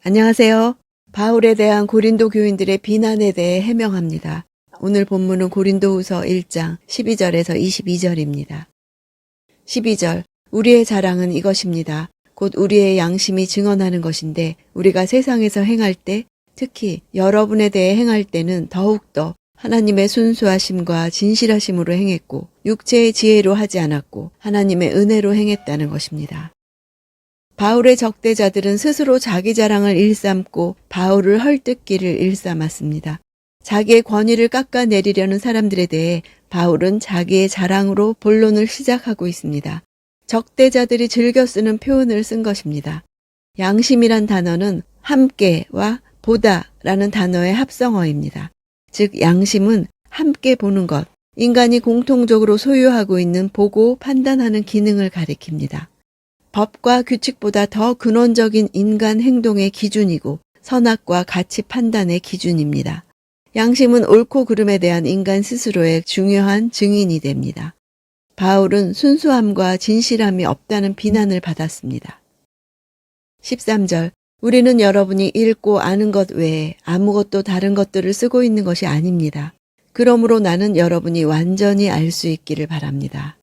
안녕하세요. 바울에 대한 고린도 교인들의 비난에 대해 해명합니다. 오늘 본문은 고린도후서 1장 12절에서 22절입니다. 12절, 우리의 자랑은 이것입니다. 곧 우리의 양심이 증언하는 것인데 우리가 세상에서 행할 때, 특히 여러분에 대해 행할 때는 더욱더 하나님의 순수하심과 진실하심으로 행했고 육체의 지혜로 하지 않았고 하나님의 은혜로 행했다는 것입니다. 바울의 적대자들은 스스로 자기 자랑을 일삼고 바울을 헐뜯기를 일삼았습니다. 자기의 권위를 깎아내리려는 사람들에 대해 바울은 자기의 자랑으로 본론을 시작하고 있습니다. 적대자들이 즐겨 쓰는 표현을 쓴 것입니다. 양심이란 단어는 함께와 보다라는 단어의 합성어입니다. 즉 양심은 함께 보는 것, 인간이 공통적으로 소유하고 있는 보고 판단하는 기능을 가리킵니다. 법과 규칙보다 더 근원적인 인간 행동의 기준이고 선악과 가치 판단의 기준입니다. 양심은 옳고 그름에 대한 인간 스스로의 중요한 증인이 됩니다. 바울은 순수함과 진실함이 없다는 비난을 받았습니다. 13절, 우리는 여러분이 읽고 아는 것 외에 아무것도 다른 것들을 쓰고 있는 것이 아닙니다. 그러므로 나는 여러분이 완전히 알 수 있기를 바랍니다.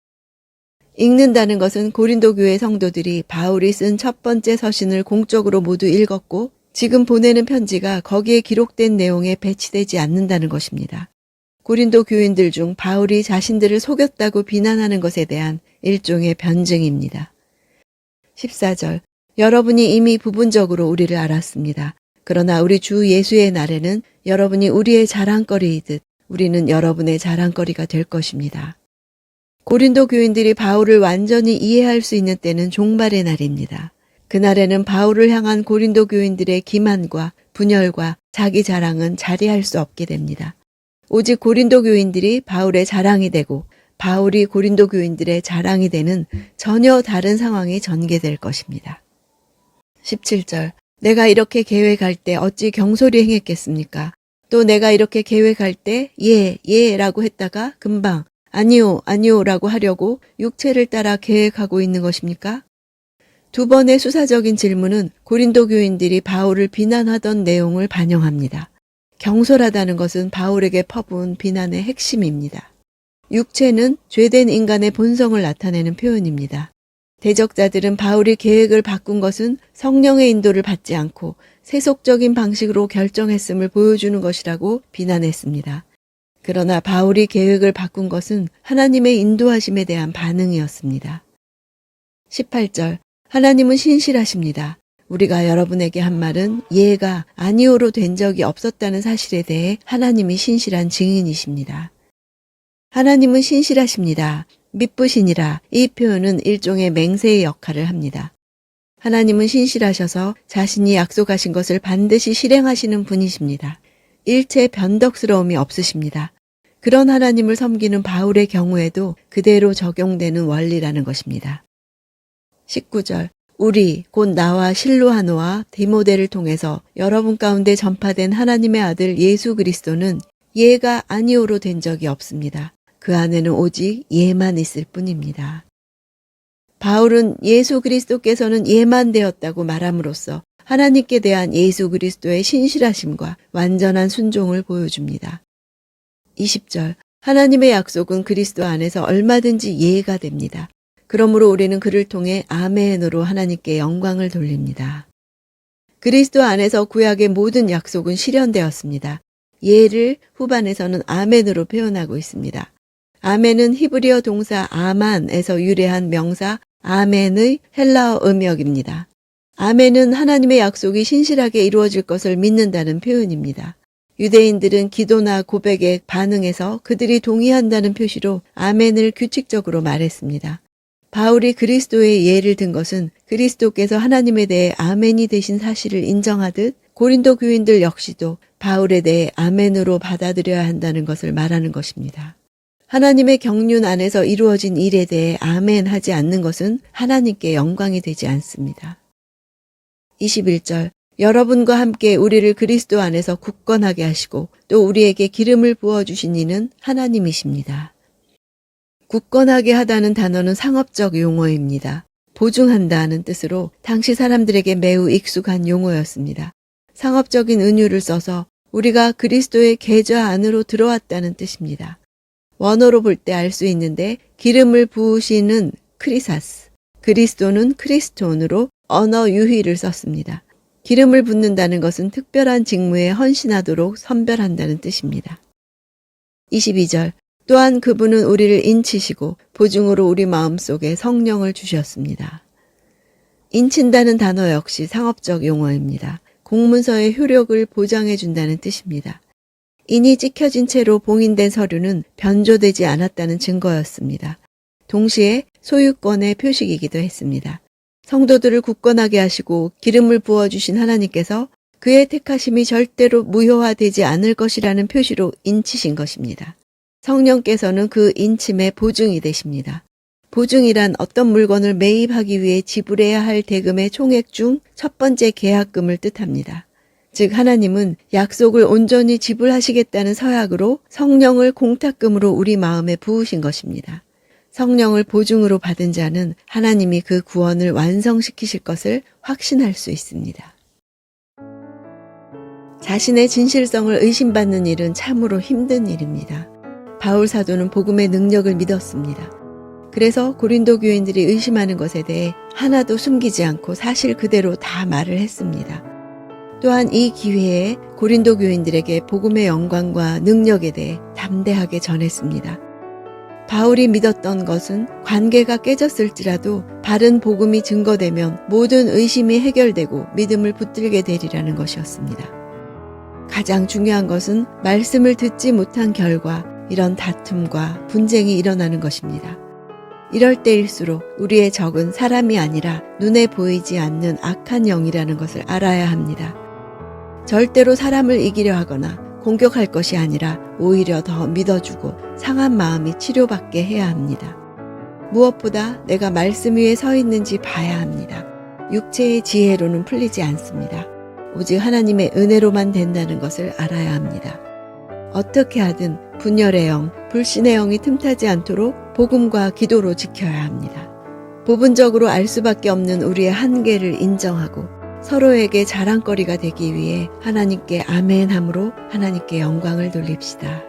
읽는다는 것은 고린도 교회 성도들이 바울이 쓴 첫 번째 서신을 공적으로 모두 읽었고 지금 보내는 편지가 거기에 기록된 내용에 배치되지 않는다는 것입니다. 고린도 교인들 중 바울이 자신들을 속였다고 비난하는 것에 대한 일종의 변증입니다. 14절, 여러분이 이미 부분적으로 우리를 알았습니다. 그러나 우리 주 예수의 날에는 여러분이 우리의 자랑거리이듯 우리는 여러분의 자랑거리가 될 것입니다. 고린도 교인들이 바울을 완전히 이해할 수 있는 때는 종말의 날입니다. 그날에는 바울을 향한 고린도 교인들의 기만과 분열과 자기 자랑은 자리할 수 없게 됩니다. 오직 고린도 교인들이 바울의 자랑이 되고 바울이 고린도 교인들의 자랑이 되는 전혀 다른 상황이 전개될 것입니다. 17절, 내가 이렇게 계획할 때 어찌 경솔히 행했겠습니까? 또 내가 이렇게 계획할 때 라고 했다가 금방 아니요라고 하려고 육체를 따라 계획하고 있는 것입니까? 두 번의 수사적인 질문은 고린도 교인들이 바울을 비난하던 내용을 반영합니다. 경솔하다는 것은 바울에게 퍼부은 비난의 핵심입니다. 육체는 죄된 인간의 본성을 나타내는 표현입니다. 대적자들은 바울이 계획을 바꾼 것은 성령의 인도를 받지 않고 세속적인 방식으로 결정했음을 보여주는 것이라고 비난했습니다. 그러나 바울이 계획을 바꾼 것은 하나님의 인도하심에 대한 반응이었습니다. 18절, 하나님은 신실하십니다. 우리가 여러분에게 한 말은 예가 아니오로 된 적이 없었다는 사실에 대해 하나님이 신실한 증인이십니다. 하나님은 신실하십니다. 미쁘시니라, 이 표현은 일종의 맹세의 역할을 합니다. 하나님은 신실하셔서 자신이 약속하신 것을 반드시 실행하시는 분이십니다. 일체 변덕스러움이 없으십니다. 그런 하나님을 섬기는 바울의 경우에도 그대로 적용되는 원리라는 것입니다. 19절, 우리 곧 나와 실로하노와 디모데를 통해서 여러분 가운데 전파된 하나님의 아들 예수 그리스도는 예가 아니오로 된 적이 없습니다. 그 안에는 오직 예만 있을 뿐입니다. 바울은 예수 그리스도께서는 예만 되었다고 말함으로써 하나님께 대한 예수 그리스도의 신실하심과 완전한 순종을 보여줍니다. 20절, 하나님의 약속은 그리스도 안에서 얼마든지 예가 됩니다. 그러므로 우리는 그를 통해 아멘으로 하나님께 영광을 돌립니다. 그리스도 안에서 구약의 모든 약속은 실현되었습니다. 예를 후반에서는 아멘으로 표현하고 있습니다. 아멘은 히브리어 동사 아만에서 유래한 명사 아멘의 헬라어 음역입니다. 아멘은 하나님의 약속이 신실하게 이루어질 것을 믿는다는 표현입니다. 유대인들은 기도나 고백에 반응해서 그들이 동의한다는 표시로 아멘을 규칙적으로 말했습니다. 바울이 그리스도의 예를 든 것은 그리스도께서 하나님에 대해 아멘이 되신 사실을 인정하듯 고린도 교인들 역시도 바울에 대해 아멘으로 받아들여야 한다는 것을 말하는 것입니다. 하나님의 경륜 안에서 이루어진 일에 대해 아멘 하지 않는 것은 하나님께 영광이 되지 않습니다. 21절, 여러분과 함께 우리를 그리스도 안에서 굳건하게 하시고 또 우리에게 기름을 부어주신 이는 하나님이십니다. 굳건하게 하다는 단어는 상업적 용어입니다. 보증한다는 뜻으로 당시 사람들에게 매우 익숙한 용어였습니다. 상업적인 은유를 써서 우리가 그리스도의 계좌 안으로 들어왔다는 뜻입니다. 원어로 볼 때 알 수 있는데 기름을 부으시는 크리사스, 그리스도는 크리스톤으로 언어 유희를 썼습니다. 기름을 붓는다는 것은 특별한 직무에 헌신하도록 선별한다는 뜻입니다. 22절 또한 그분은 우리를 인치시고 보증으로 우리 마음속에 성령을 주셨습니다. 인친다는 단어 역시 상업적 용어입니다. 공문서의 효력을 보장해 준다는 뜻입니다. 인이 찍혀진 채로 봉인된 서류는 변조되지 않았다는 증거였습니다. 동시에 소유권의 표식이기도 했습니다. 성도들을 굳건하게 하시고 기름을 부어주신 하나님께서 그의 택하심이 절대로 무효화되지 않을 것이라는 표시로 인치신 것입니다. 성령께서는 그 인침의 보증이 되십니다. 보증이란 어떤 물건을 매입하기 위해 지불해야 할 대금의 총액 중 첫 번째 계약금을 뜻합니다. 즉 하나님은 약속을 온전히 지불하시겠다는 서약으로 성령을 공탁금으로 우리 마음에 부으신 것입니다. 성령을 보증으로 받은 자는 하나님이 그 구원을 완성시키실 것을 확신할 수 있습니다. 자신의 진실성을 의심받는 일은 참으로 힘든 일입니다. 바울 사도는 복음의 능력을 믿었습니다. 그래서 고린도 교인들이 의심하는 것에 대해 하나도 숨기지 않고 사실 그대로 다 말을 했습니다. 또한 이 기회에 고린도 교인들에게 복음의 영광과 능력에 대해 담대하게 전했습니다. 바울이 믿었던 것은 관계가 깨졌을지라도 바른 복음이 증거되면 모든 의심이 해결되고 믿음을 붙들게 되리라는 것이었습니다. 가장 중요한 것은 말씀을 듣지 못한 결과 이런 다툼과 분쟁이 일어나는 것입니다. 이럴 때일수록 우리의 적은 사람이 아니라 눈에 보이지 않는 악한 영이라는 것을 알아야 합니다. 절대로 사람을 이기려 하거나 공격할 것이 아니라 오히려 더 믿어주고 상한 마음이 치료받게 해야 합니다. 무엇보다 내가 말씀 위에 서 있는지 봐야 합니다. 육체의 지혜로는 풀리지 않습니다. 오직 하나님의 은혜로만 된다는 것을 알아야 합니다. 어떻게 하든 분열의 영, 불신의 영이 틈타지 않도록 복음과 기도로 지켜야 합니다. 부분적으로 알 수밖에 없는 우리의 한계를 인정하고 서로에게 자랑거리가 되기 위해 하나님께 아멘함으로 하나님께 영광을 돌립시다.